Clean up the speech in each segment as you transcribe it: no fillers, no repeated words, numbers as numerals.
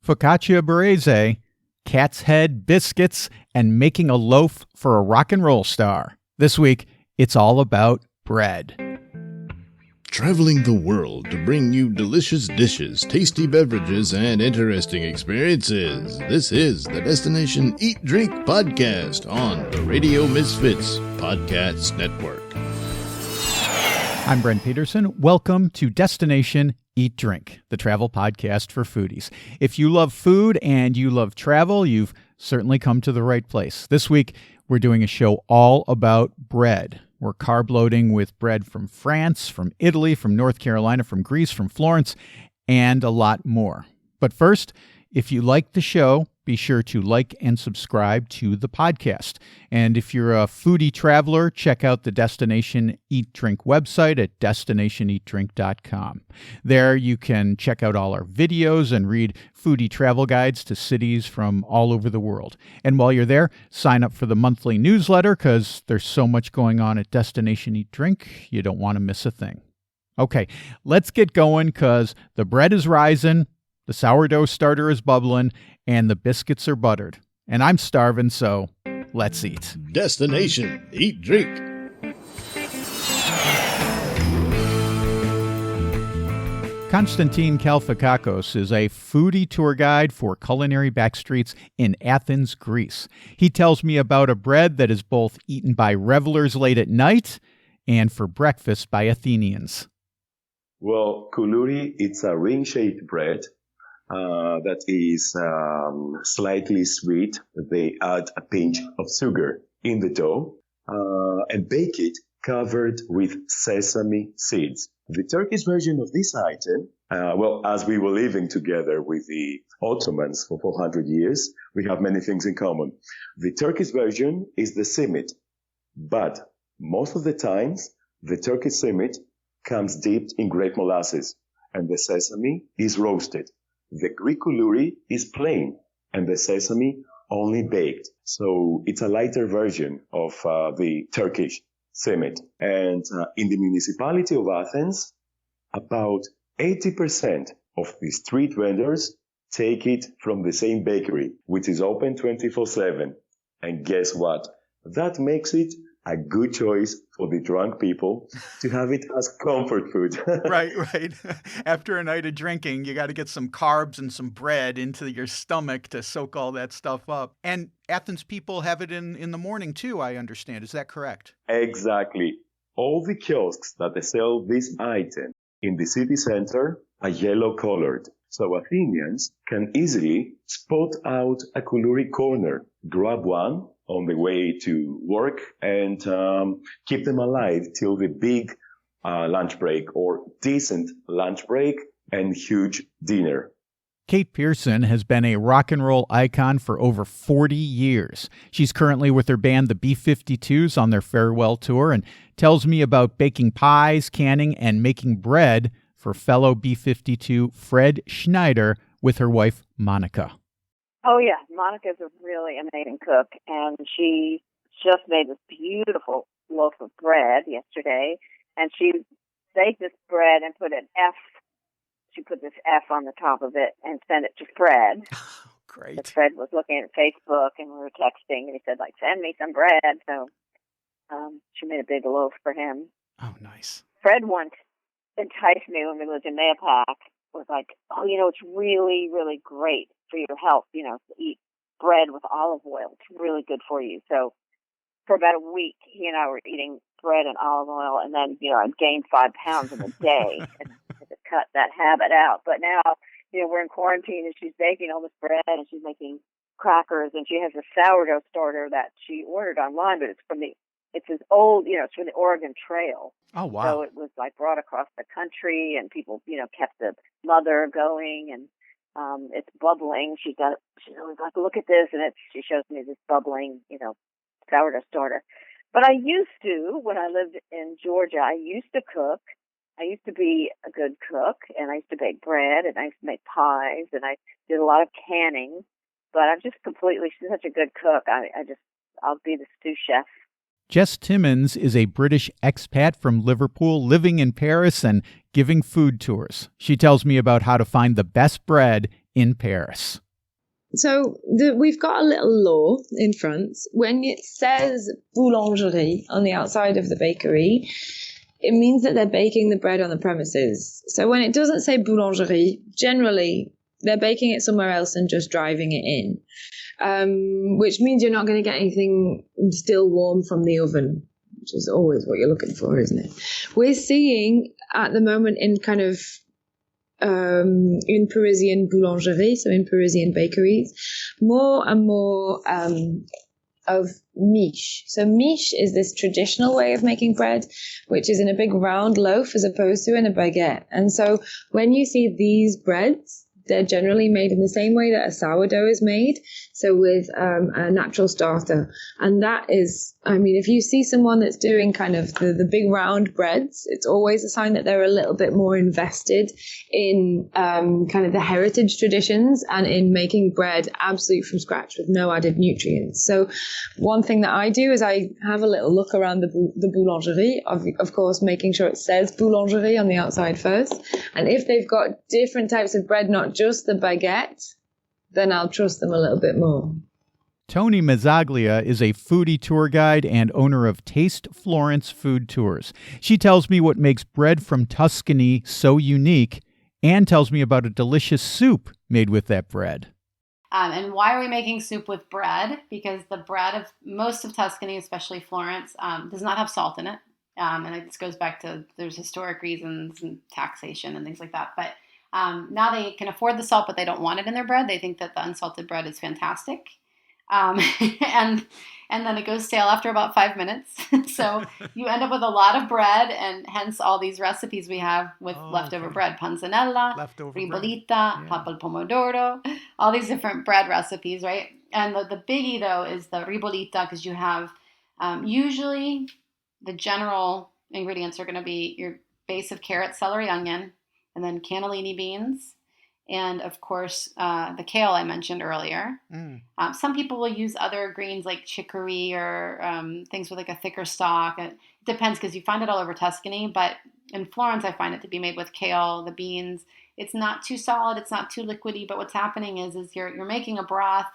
Focaccia Barese, Cat's Head Biscuits, and making a loaf for a rock and roll star. This week, it's all about bread. Traveling the world to bring you delicious dishes, tasty beverages, and interesting experiences. This is the Destination Eat Drink Podcast on the Radio Misfits Podcast Network. I'm Brent Peterson. Welcome to Destination Eat Drink, the travel podcast for foodies. If you love food and you love travel, you've certainly come to the right place. This week, we're doing a show all about bread. We're carb loading with bread from France, from Italy, from North Carolina, from Greece, from Florence, and a lot more. But first, if you like the show, be sure to like and subscribe to the podcast. And if you're a foodie traveler, check out the Destination Eat Drink website at destinationeatdrink.com. There you can check out all our videos and read foodie travel guides to cities from all over the world. And while you're there, sign up for the monthly newsletter because there's so much going on at Destination Eat Drink, you don't want to miss a thing. Okay, let's get going because the bread is rising, the sourdough starter is bubbling, and the biscuits are buttered. And I'm starving, so let's eat. Destination Eat Drink. Konstantin Kalfakakos is a foodie tour guide for culinary backstreets in Athens, Greece. He tells me about a bread that is both eaten by revelers late at night and for breakfast by Athenians. Well, koulouri, it's a ring-shaped bread that is slightly sweet. They add a pinch of sugar in the dough and bake it covered with sesame seeds. The Turkish version of this item, as we were living together with the Ottomans for 400 years, we have many things in common. The Turkish version is the simit, but most of the times the Turkish simit comes dipped in grape molasses and the sesame is roasted. The Greek koulouri is plain and the sesame only baked. So it's a lighter version of the Turkish simit. And in the municipality of Athens, about 80% of the street vendors take it from the same bakery, which is open 24/7. And guess what? That makes it a good choice for the drunk people to have it as comfort food. Right. After a night of drinking, you got to get some carbs and some bread into your stomach to soak all that stuff up. And Athens people have it in the morning too, I understand. Is that correct? Exactly. All the kiosks that they sell this item in the city center are yellow colored. So Athenians can easily spot out a koulouri corner, grab one on the way to work and keep them alive till the big lunch break or decent lunch break and huge dinner. Kate Pearson has been a rock and roll icon for over 40 years. She's currently with her band, the B-52s, on their farewell tour and tells me about baking pies, canning, and making bread for fellow B-52 Fred Schneider with her wife, Monica. Oh, yeah. Monica's a really amazing cook, and she just made this beautiful loaf of bread yesterday, and she baked this bread and put an F. She put this F on the top of it and sent it to Fred. Great. But Fred was looking at Facebook, and we were texting, and he said, send me some bread. So she made a big loaf for him. Oh, nice. Fred once enticed me when we lived in Mayapack. Was like, it's really, really great for your health, to eat bread with olive oil. It's really good for you. So for about a week, he and I were eating bread and olive oil, and then, I'd gained 5 pounds in a day and had to cut that habit out. But now, we're in quarantine and she's baking all this bread and she's making crackers and she has a sourdough starter that she ordered online, but it's this old, it's from the Oregon Trail. Oh, wow. So it was brought across the country and people, kept the mother going and it's bubbling. She's always like, look at this. And she shows me this bubbling, sourdough starter. But I used to, when I lived in Georgia, I used to cook. I used to be a good cook and I used to bake bread and I used to make pies and I did a lot of canning. But I'm just she's such a good cook. I'll be the stew chef. Jess Timmons is a British expat from Liverpool living in Paris and giving food tours. She tells me about how to find the best bread in Paris. So we've got a little law in France. When it says boulangerie on the outside of the bakery, it means that they're baking the bread on the premises. So when it doesn't say boulangerie, generally they're baking it somewhere else and just driving it in, which means you're not going to get anything still warm from the oven, which is always what you're looking for, isn't it? We're seeing at the moment in kind of in Parisian boulangerie, so in Parisian bakeries, more and more of miche. So miche is this traditional way of making bread, which is in a big round loaf as opposed to in a baguette. And so when you see these breads, they're generally made in the same way that a sourdough is made, so with a natural starter. And that is, I mean, if you see someone that's doing kind of the big round breads, it's always a sign that they're a little bit more invested in kind of the heritage traditions and in making bread absolute from scratch with no added nutrients. So one thing that I do is I have a little look around the boulangerie, of course, making sure it says boulangerie on the outside first. And if they've got different types of bread, not just the baguette, then I'll trust them a little bit more. Tony Mazzaglia is a foodie tour guide and owner of Taste Florence Food Tours. She tells me what makes bread from Tuscany so unique and tells me about a delicious soup made with that bread. And why are we making soup with bread? Because the bread of most of Tuscany, especially Florence, does not have salt in it. And this goes back to there's historic reasons and taxation and things like that. But now they can afford the salt, but they don't want it in their bread. They think that the unsalted bread is fantastic. And then it goes stale after about 5 minutes. So you end up with a lot of bread, and hence all these recipes we have with leftover bread. Panzanella, ribollita, papa al pomodoro, all these different bread recipes, right? And the biggie, though, is the ribollita, because you have usually the general ingredients are going to be your base of carrot, celery, onion, and then cannellini beans. And, of course, the kale I mentioned earlier. Some people will use other greens like chicory or things with like a thicker stalk. It depends because you find it all over Tuscany. But in Florence, I find it to be made with kale, the beans. It's not too solid. It's not too liquidy. But what's happening is you're making a broth.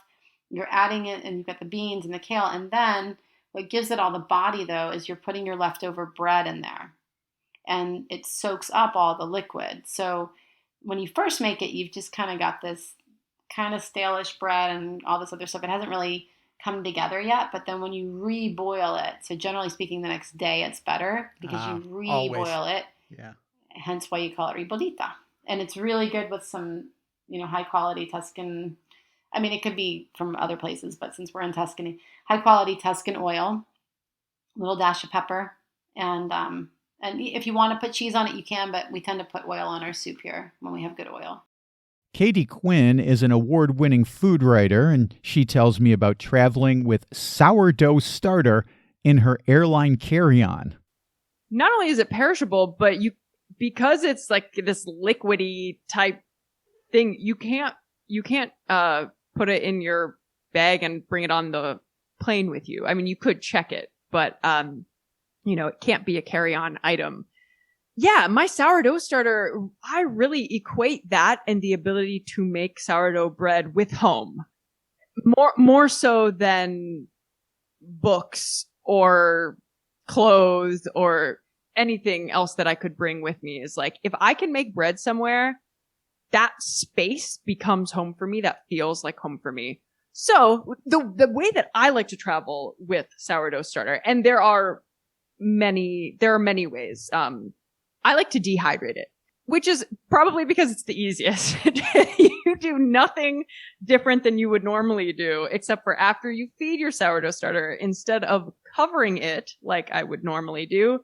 You're adding it, and you've got the beans and the kale. And then what gives it all the body, though, is you're putting your leftover bread in there. And it soaks up all the liquid. So when you first make it, you've just kind of got this kind of stale-ish bread and all this other stuff. It hasn't really come together yet, but then when you reboil it, so generally speaking, the next day it's better because you reboil it. Yeah. Hence why you call it ribollita. And it's really good with some, high-quality Tuscan. I mean, it could be from other places, but since we're in Tuscany, high-quality Tuscan oil, a little dash of pepper, and if you want to put cheese on it, you can, but we tend to put oil on our soup here when we have good oil. Katie Quinn is an award-winning food writer, and she tells me about traveling with sourdough starter in her airline carry-on. Not only is it perishable, but because it's like this liquidy type thing, you can't put it in your bag and bring it on the plane with you. I mean, you could check it, but it can't be a carry-on item. Yeah, my sourdough starter, I really equate that and the ability to make sourdough bread with home. More so than books or clothes or anything else that I could bring with me. Is like, if I can make bread somewhere, that space becomes home for me. That feels like home for me. So the way that I like to travel with sourdough starter, and there are many ways. I like to dehydrate it, which is probably because it's the easiest. You do nothing different than you would normally do, except for after you feed your sourdough starter, instead of covering it like I would normally do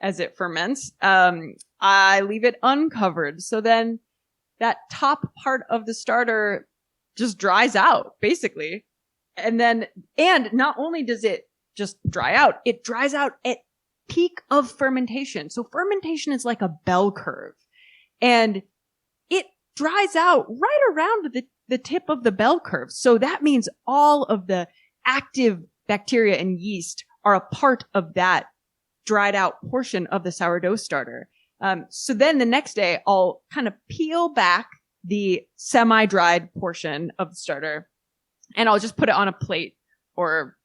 as it ferments, I leave it uncovered. So then that top part of the starter just dries out, basically. And not only does it just dry out, it dries out at peak of fermentation. So fermentation is like a bell curve, and it dries out right around the tip of the bell curve. So that means all of the active bacteria and yeast are a part of that dried out portion of the sourdough starter. So then the next day I'll kind of peel back the semi-dried portion of the starter, and I'll just put it on a plate or,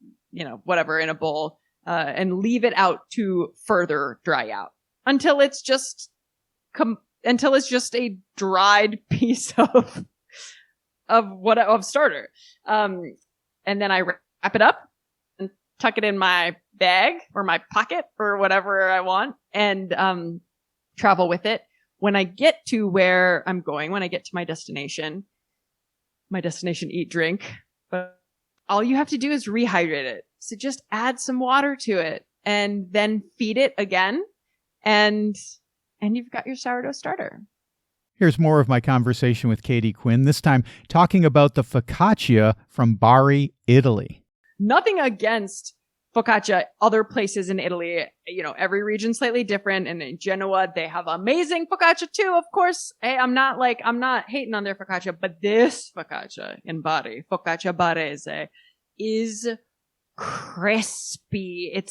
whatever in a bowl, and leave it out to further dry out until it's just a dried piece of starter. And then I wrap it up and tuck it in my bag or my pocket or whatever I want, and travel with it. When I get to where I'm going, when I get to my destination eat, drink, but all you have to do is rehydrate it. So just add some water to it and then feed it again. And you've got your sourdough starter. Here's more of my conversation with Katie Quinn, this time talking about the focaccia from Bari, Italy. Nothing against focaccia other places in Italy. Every region's slightly different. And in Genoa, they have amazing focaccia too, of course. Hey, I'm not hating on their focaccia, but this focaccia in Bari, Focaccia Barese, is crispy.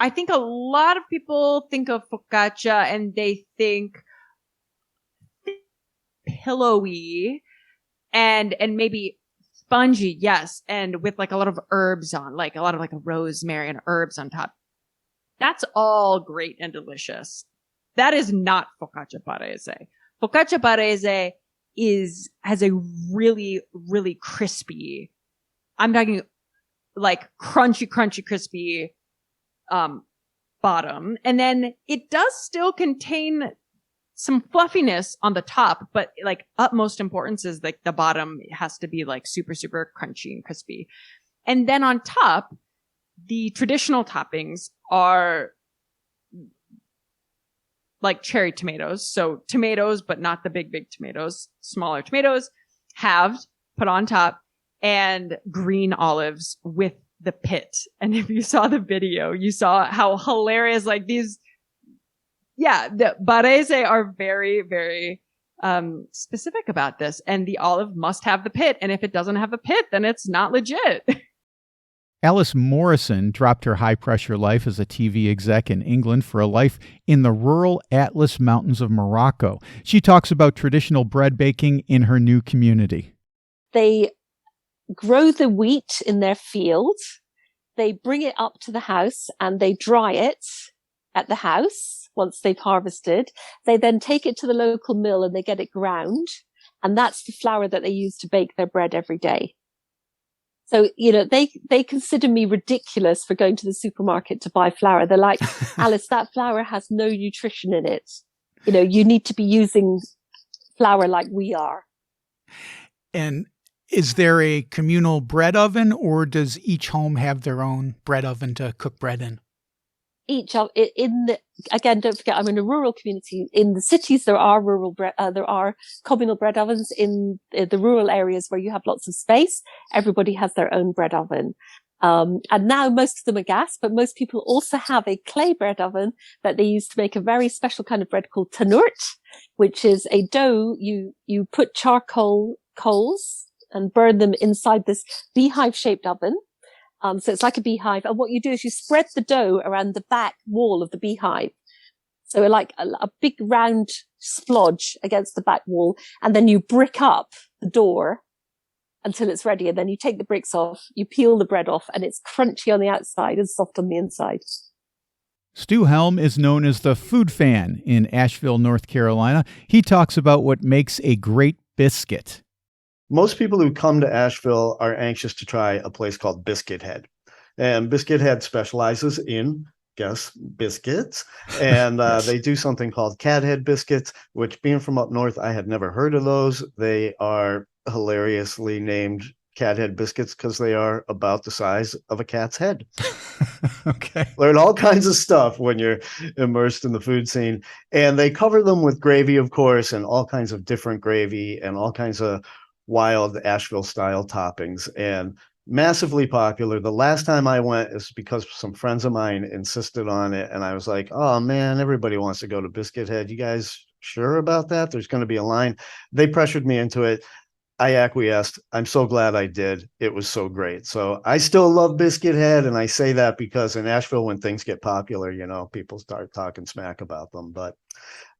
I think a lot of people think of focaccia and they think pillowy and maybe spongy, yes, and with like a lot of herbs on, like a lot of like rosemary and herbs on top. That's all great and delicious. That is not Focaccia Barese. Focaccia Barese has a really, really crispy, I'm talking like crunchy, crispy bottom. And then it does still contain some fluffiness on the top, but like utmost importance is like the bottom has to be like super, super crunchy and crispy. And then on top, the traditional toppings are like cherry tomatoes. So tomatoes, but not the big tomatoes, smaller tomatoes, halved, put on top, and green olives with the pit. And if you saw the video, you saw how hilarious, like these, the Barese are very, very specific about this. And the olive must have the pit. And if it doesn't have a pit, then it's not legit. Alice Morrison dropped her high-pressure life as a TV exec in England for a life in the rural Atlas Mountains of Morocco. She talks about traditional bread baking in her new community. They grow the wheat in their field. They bring it up to the house and they dry it at the house once they've harvested. They then take it to the local mill and they get it ground. And that's the flour that they use to bake their bread every day. So, they consider me ridiculous for going to the supermarket to buy flour. They're like, Alice, that flour has no nutrition in it. You need to be using flour like we are. And is there a communal bread oven, or does each home have their own bread oven to cook bread in? Again, don't forget, I'm in a rural community. In the cities, there are there are communal bread ovens. In the rural areas where you have lots of space, everybody has their own bread oven. And now most of them are gas, but most people also have a clay bread oven that they use to make a very special kind of bread called tanurt, which is a dough. You put charcoal coals and burn them inside this beehive shaped oven. So it's like a beehive. And what you do is you spread the dough around the back wall of the beehive. So like a big round splodge against the back wall. And then you brick up the door until it's ready. And then you take the bricks off, you peel the bread off, and it's crunchy on the outside and soft on the inside. Stu Helm is known as the food fan in Asheville, North Carolina. He talks about what makes a great biscuit. Most people who come to Asheville are anxious to try a place called Biscuit Head. And Biscuit Head specializes in, guess, biscuits. And Yes. They do something called cat head biscuits, which being from up north, I had never heard of those. They are hilariously named cat head biscuits because they are about the size of a cat's head. Okay. Learn all kinds of stuff when you're immersed in the food scene. And they cover them with gravy, of course, and all kinds of different gravy and all kinds of wild Asheville style toppings, and massively popular. The last time I went is because some friends of mine insisted on it. And I was like, oh man, everybody wants to go to Biscuit Head. You guys sure about that? There's going to be a line. They pressured me into it. I acquiesced. I'm so glad I did. It was so great. So I still love Biscuit Head. And I say that because in Asheville, when things get popular, people start talking smack about them. But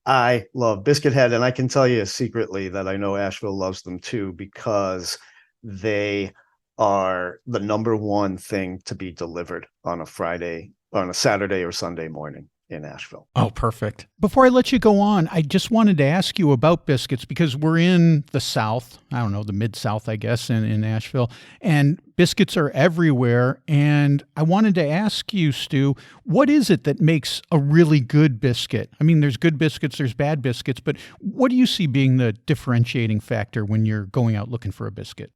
I love Biscuit Head, and I can tell you secretly that I know Asheville loves them too, because they are the number one thing to be delivered on a Saturday or Sunday morning in Asheville. Oh, perfect. Before I let you go on, I just wanted to ask you about biscuits because we're in the South, I don't know, the Mid-South, I guess, in Asheville, and biscuits are everywhere. And I wanted to ask you, Stu, what is it that makes a really good biscuit? I mean, there's good biscuits, there's bad biscuits, but what do you see being the differentiating factor when you're going out looking for a biscuit?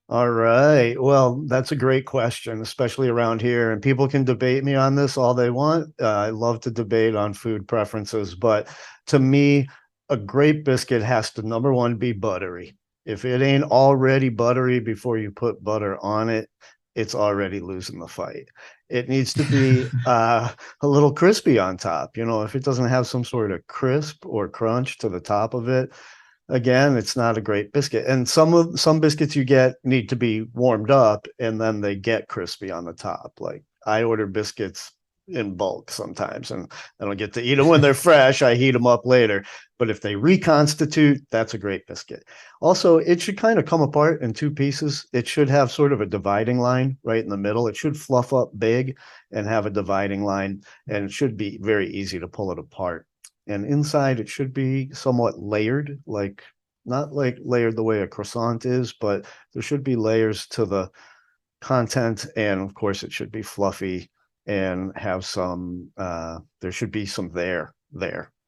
All right. Well, that's a great question, especially around here. And people can debate me on this all they want. I love to debate on food preferences. But to me, a great biscuit has to, number one, be buttery. If it ain't already buttery before you put butter on it, it's already losing the fight. It needs to be a little crispy on top. If it doesn't have some sort of crisp or crunch to the top of it, again, it's not a great biscuit. And some biscuits you get need to be warmed up and then they get crispy on the top. Like I order biscuits in bulk sometimes and I don't get to eat them when they're fresh. I heat them up later. But if they reconstitute, that's a great biscuit. Also, it should kind of come apart in two pieces. It should have sort of a dividing line right in the middle. It should fluff up big and have a dividing line, and it should be very easy to pull it apart. And inside it should be somewhat layered, like not like layered the way a croissant is, but there should be layers to the content. And of course it should be fluffy and have some, there should be some there.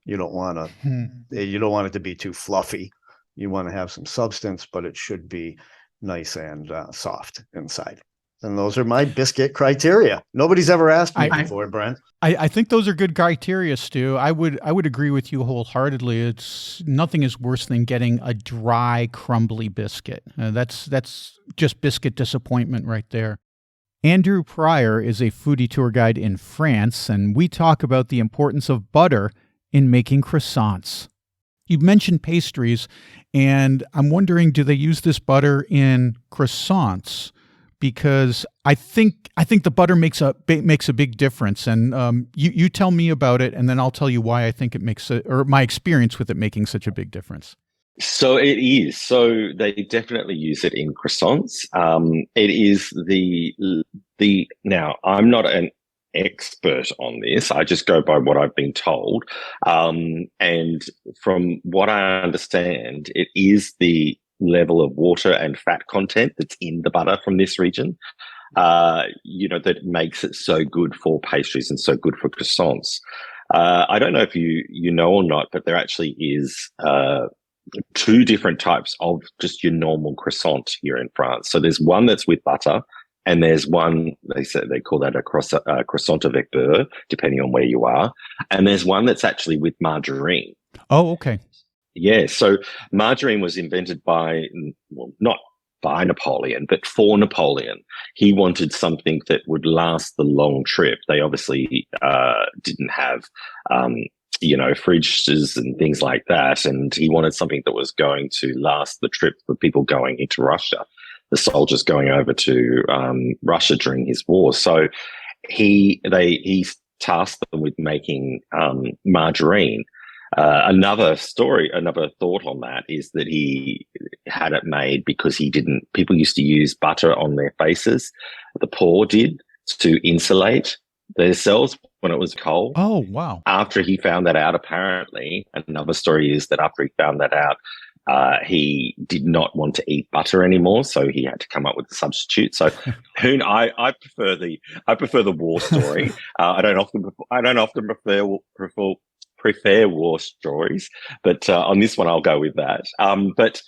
You don't want it to be too fluffy. You want to have some substance, but it should be nice and soft inside. And those are my biscuit criteria. Nobody's ever asked me before, Brent. I think those are good criteria, Stu. I would agree with you wholeheartedly. It's nothing is worse than getting a dry, crumbly biscuit. That's just biscuit disappointment right there. Andrew Pryor is a foodie tour guide in France, and we talk about the importance of butter in making croissants. You mentioned pastries, and I'm wondering, do they use this butter in croissants? Because I think the butter makes a big difference, and you tell me about it, and then I'll tell you why I think it makes or my experience with it making such a big difference. So it is. So they definitely use it in croissants. It is the now I'm not an expert on this. I just go by what I've been told, and from what I understand, it is the level of water and fat content that's in the butter from this region, that makes it so good for pastries and so good for croissants. I don't know if you know or not, but there actually is two different types of just your normal croissant here in France. So there's one that's with butter, and there's one, they call that a croissant avec beurre, depending on where you are. And there's one that's actually with margarine. Oh, okay. Yeah, so margarine was invented not by Napoleon, but for Napoleon. He wanted something that would last the long trip. They obviously didn't have, fridges and things like that, and he wanted something that was going to last the trip for people going into Russia, the soldiers going over to Russia during his war. So he tasked them with making margarine. Another thought on that is that he had it made because people used to use butter on their faces. The poor did, to insulate themselves when it was cold. Oh, wow. After he found that out, apparently, another story is that after he found that out, he did not want to eat butter anymore, so he had to come up with a substitute. So, I prefer the war story. I don't often prefer war stories, but on this one I'll go with that. But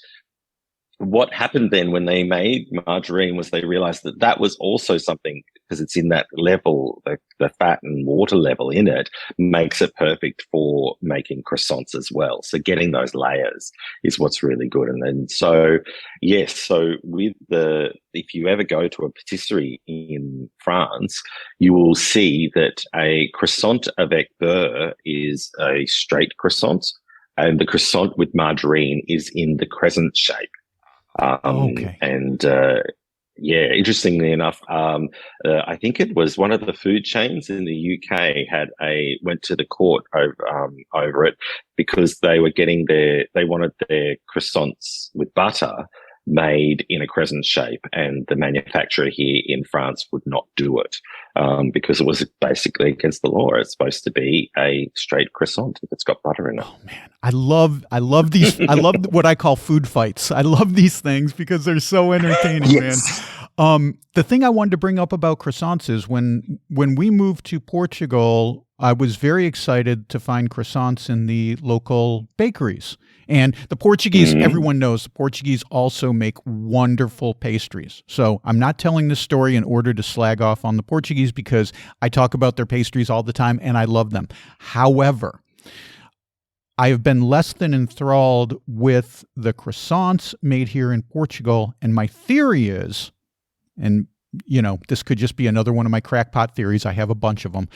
what happened then when they made margarine was they realized that was also something, because it's in that level, the fat and water level in it makes it perfect for making croissants as well. So getting those layers is what's really good. And then, so yes, so if you ever go to a patisserie in France, you will see that a croissant avec beurre is a straight croissant, and the croissant with margarine is in the crescent shape. Okay. And Yeah, interestingly enough, I think it was one of the food chains in the UK went to the court over it because they wanted their croissants with butter made in a crescent shape, and the manufacturer here in France would not do it because it was basically against the law. It's supposed to be a straight croissant if it's got butter in it. Oh man, I love these. I love what I call food fights. I love these things because they're so entertaining, Yes. man. The thing I wanted to bring up about croissants is when we moved to Portugal, I was very excited to find croissants in the local bakeries. And the Portuguese, everyone knows, the Portuguese also make wonderful pastries. So I'm not telling this story in order to slag off on the Portuguese because I talk about their pastries all the time and I love them. However, I have been less than enthralled with the croissants made here in Portugal. And my theory is, and you know, this could just be another one of my crackpot theories. I have a bunch of them.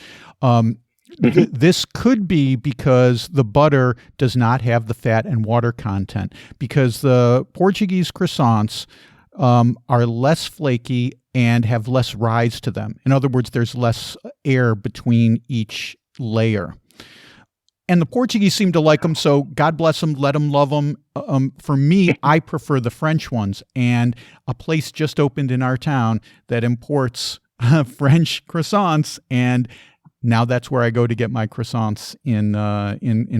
This could be because the butter does not have the fat and water content, because the Portuguese croissants are less flaky and have less rise to them. In other words, there's less air between each layer. And the Portuguese seem to like them, so God bless them, let them love them. For me, I prefer the French ones, and a place just opened in our town that imports French croissants, and now that's where I go to get my croissants in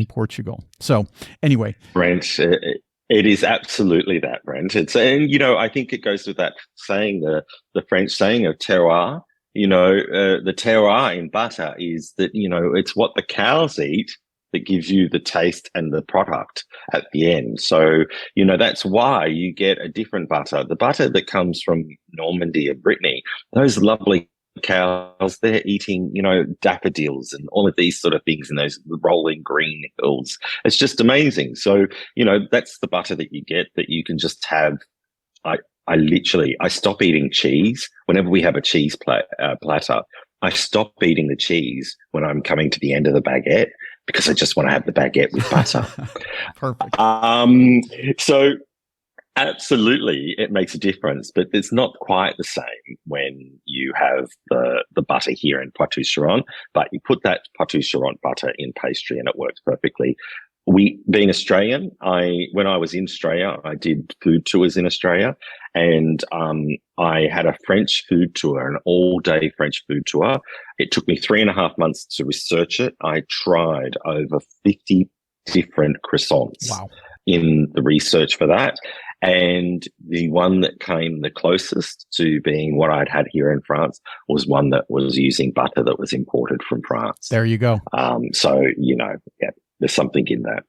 Portugal. So anyway, Brent, it is absolutely that, Brent. And you know, I think it goes with that saying, the French saying of terroir. You know, the terroir in butter is that, you know, it's what the cows eat that gives you the taste and the product at the end. So, you know, that's why you get a different butter. The butter that comes from Normandy or Brittany, those lovely cows, they're eating, you know, daffodils and all of these sort of things in those rolling green hills. It's just amazing. So, you know, that's the butter that you get that you can just have. I stop eating cheese whenever we have a cheese platter. I stop eating the cheese when I'm coming to the end of the baguette because I just want to have the baguette with butter. Perfect. So absolutely, it makes a difference, but it's not quite the same when you have the butter here in Poitou-Charentes, but you put that Poitou-Charentes butter in pastry and it works perfectly. Being Australian, when I was in Australia, I did food tours in Australia, and I had a French food tour, an all-day French food tour. It took me 3.5 months to research it. I tried over 50 different croissants in the research for that. And the one that came the closest to being what I'd had here in France was one that was using butter that was imported from France. There you go. So, you know, yeah, there's something in that.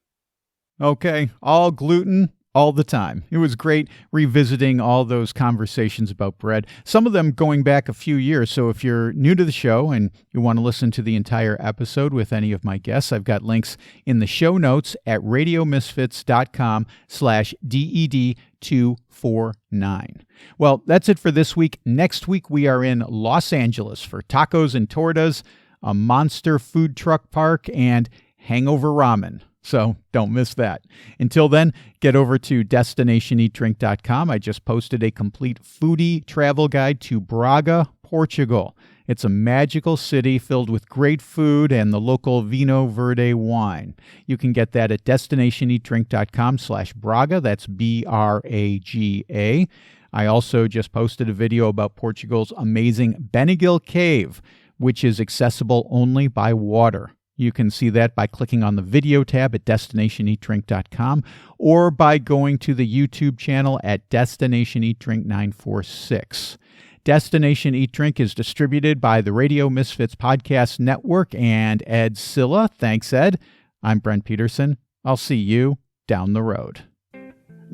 Okay. All gluten all the time. It was great revisiting all those conversations about bread, some of them going back a few years. So if you're new to the show and you want to listen to the entire episode with any of my guests, I've got links in the show notes at radiomisfits.com/DED249. Well, that's it for this week. Next week, we are in Los Angeles for tacos and tortas, a monster food truck park, and hangover ramen. So don't miss that. Until then, get over to destinationeatdrink.com. I just posted a complete foodie travel guide to Braga, Portugal. It's a magical city filled with great food and the local Vinho Verde wine. You can get that at destinationeatdrink.com/Braga. That's BRAGA. I also just posted a video about Portugal's amazing Beniguil Cave, which is accessible only by water. You can see that by clicking on the video tab at destinationeatdrink.com or by going to the YouTube channel at Destination Eat Drink 946. Destination Eat Drink is distributed by the Radio Misfits Podcast Network and Ed Silla. Thanks, Ed. I'm Brent Peterson. I'll see you down the road.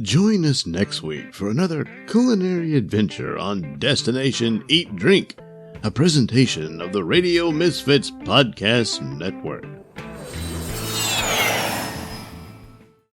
Join us next week for another culinary adventure on Destination Eat Drink, a presentation of the Radio Misfits Podcast Network.